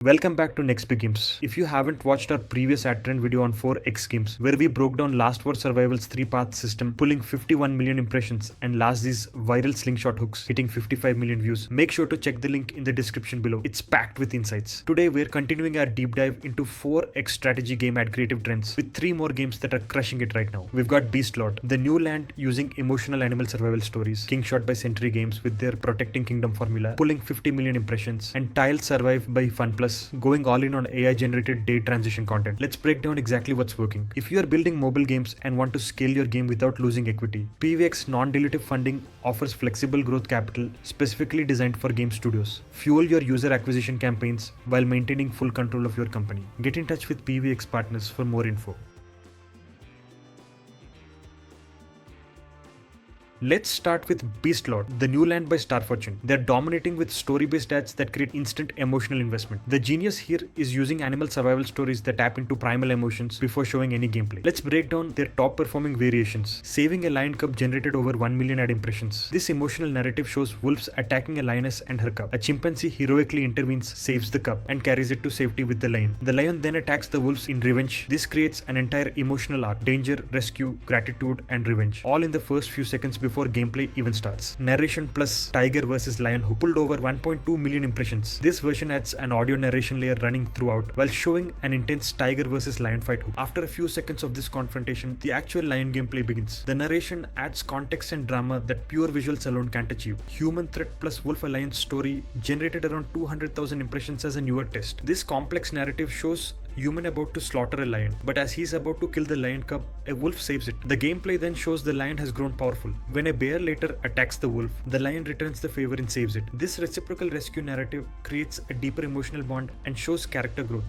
Welcome back to Nextbiggames. If you haven't watched our previous ad trend video on 4X games, where we broke down Last War Survival's 3-path system, pulling 51 million impressions, and Last These viral slingshot hooks hitting 55 million views, make sure to check the link in the description below. It's packed with insights. Today we're continuing our deep dive into 4X strategy game ad creative trends with 3 more games that are crushing it right now. We've got Beastlord, the new land using emotional animal survival stories, Kingshot by Century Games with their Protecting Kingdom formula, pulling 50 million impressions, and Tile Survive by FunPlus, going all in on AI generated day transition content. Let's break down exactly what's working. If you are building mobile games and want to scale your game without losing equity, PVX non-dilutive funding offers flexible growth capital specifically designed for game studios. Fuel your user acquisition campaigns while maintaining full control of your company. Get in touch with PVX partners for more info. Let's start with Beastlord, the new land by Star Fortune. They're dominating with story-based ads that create instant emotional investment. The genius here is using animal survival stories that tap into primal emotions before showing any gameplay. Let's break down their top-performing variations. Saving a Lion Cub generated over 1 million ad impressions. This emotional narrative shows wolves attacking a lioness and her cub. A chimpanzee heroically intervenes, saves the cub, and carries it to safety with the lion. The lion then attacks the wolves in revenge. This creates an entire emotional arc: danger, rescue, gratitude, and revenge, all in the first few seconds before gameplay even starts. Narration plus Tiger vs Lion Hook pulled over 1.2 million impressions. This version adds an audio narration layer running throughout while showing an intense tiger vs lion fight hook. After a few seconds of this confrontation, the actual lion gameplay begins. The narration adds context and drama that pure visuals alone can't achieve. Human threat plus wolf alliance story generated around 200,000 impressions as a newer test. This complex narrative shows human about to slaughter a lion, but as he's about to kill the lion cub, a wolf saves it. The gameplay then shows the lion has grown powerful. When a bear later attacks the wolf, the lion returns the favor and saves it. This reciprocal rescue narrative creates a deeper emotional bond and shows character growth.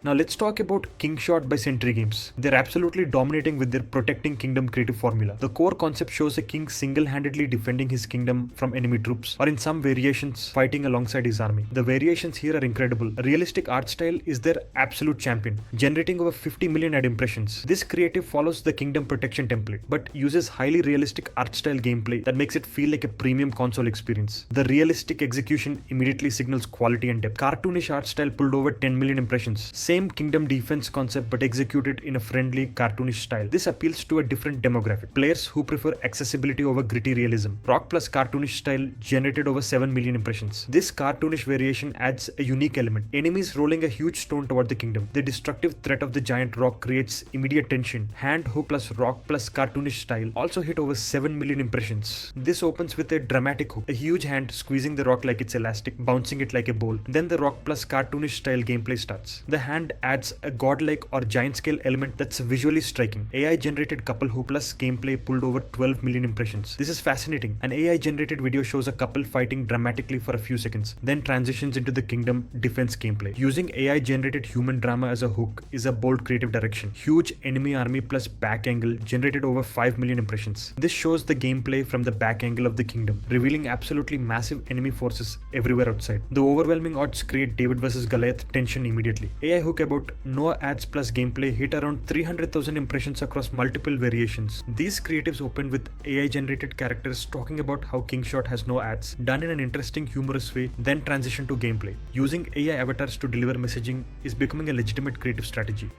Now let's talk about Kingshot by Century Games. They're absolutely dominating with their Protecting Kingdom creative formula. The core concept shows a king single-handedly defending his kingdom from enemy troops, or in some variations, fighting alongside his army. The variations here are incredible. Realistic art style is their absolute champion, generating over 50 million ad impressions. This creative follows the kingdom protection template, but uses highly realistic art style gameplay that makes it feel like a premium console experience. The realistic execution immediately signals quality and depth. Cartoonish art style pulled over 10 million impressions. Same kingdom defense concept but executed in a friendly cartoonish style. This appeals to a different demographic, players who prefer accessibility over gritty realism. Rock plus cartoonish style generated over 7 million impressions. This cartoonish variation adds a unique element: enemies rolling a huge stone toward the kingdom. The destructive threat of the giant rock creates immediate tension. Hand hook plus rock plus cartoonish style also hit over 7 million impressions. This opens with a dramatic hook, a huge hand squeezing the rock like it's elastic, bouncing it like a ball. Then the rock plus cartoonish style gameplay starts. The hand adds a godlike or giant scale element that's visually striking. AI generated couple who plus gameplay pulled over 12 million impressions. This is fascinating. An AI generated video shows a couple fighting dramatically for a few seconds, then transitions into the kingdom defense gameplay. Using AI generated human drama as a hook is a bold creative direction. Huge enemy army plus back angle generated over 5 million impressions. This shows the gameplay from the back angle of the kingdom, revealing absolutely massive enemy forces everywhere outside. The overwhelming odds create David vs Goliath tension immediately. AI hook about no ads plus gameplay hit around 300,000 impressions across multiple variations. These creatives opened with AI generated characters talking about how Kingshot has no ads, done in an interesting humorous way, then transition to gameplay. Using AI avatars to deliver messaging is becoming a legitimate creative strategy.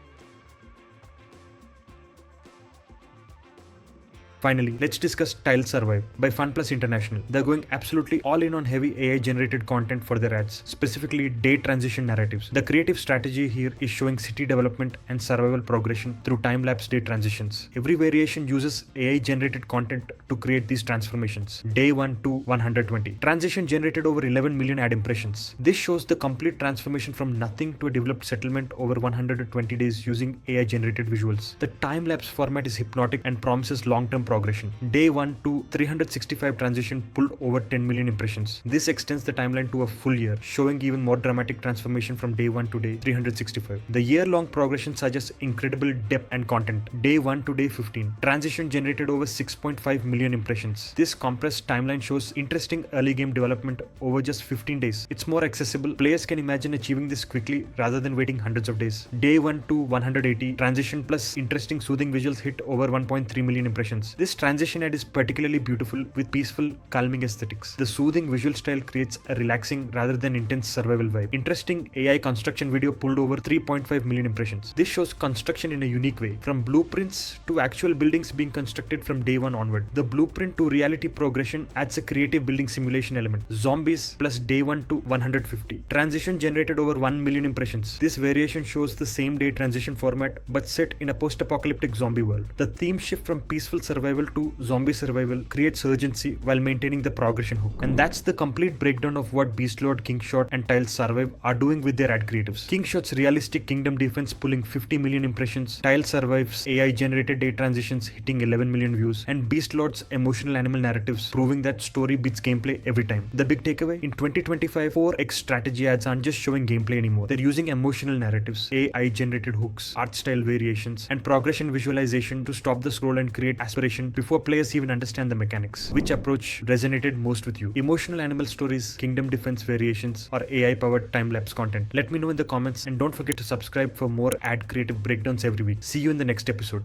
Finally, let's discuss Tile Survive by FunPlus International. They're going absolutely all in on heavy AI generated content for their ads, specifically day transition narratives. The creative strategy here is showing city development and survival progression through time-lapse day transitions. Every variation uses AI generated content to create these transformations. Day 1 to 120. Transition generated over 11 million ad impressions. This shows the complete transformation from nothing to a developed settlement over 120 days using AI generated visuals. The time-lapse format is hypnotic and promises long-term progression. Day 1 to 365 transition pulled over 10 million impressions. This extends the timeline to a full year, showing even more dramatic transformation from day 1 to day 365. The year-long progression suggests incredible depth and content. Day 1 to day 15. Transition generated over 6.5 million impressions. This compressed timeline shows interesting early game development over just 15 days. It's more accessible. Players can imagine achieving this quickly rather than waiting hundreds of days. Day 1 to 180. Transition plus interesting soothing visuals hit over 1.3 million impressions. This transition ad is particularly beautiful with peaceful, calming aesthetics. The soothing visual style creates a relaxing rather than intense survival vibe. Interesting AI construction video pulled over 3.5 million impressions. This shows construction in a unique way, from blueprints to actual buildings being constructed from day one onward. The blueprint to reality progression adds a creative building simulation element. Zombies plus day 1 to 150. Transition generated over 1 million impressions. This variation shows the same day transition format but set in a post-apocalyptic zombie world. The theme shift from peaceful survival to zombie survival creates urgency while maintaining the progression hook. And that's the complete breakdown of what Beastlord, Kingshot and Tiles Survive are doing with their ad creatives. Kingshot's realistic kingdom defense pulling 50 million impressions, Tiles Survive's AI generated day transitions hitting 11 million views, and Beastlord's emotional animal narratives proving that story beats gameplay every time. The big takeaway? In 2025, 4x strategy ads aren't just showing gameplay anymore. They're using emotional narratives, AI generated hooks, art style variations, and progression visualization to stop the scroll and create aspiration before players even understand the mechanics. Which approach resonated most with you? Emotional animal stories, kingdom defense variations, or AI powered time-lapse content? Let me know in the comments, and don't forget to subscribe for more ad creative breakdowns every week. See you in the next episode.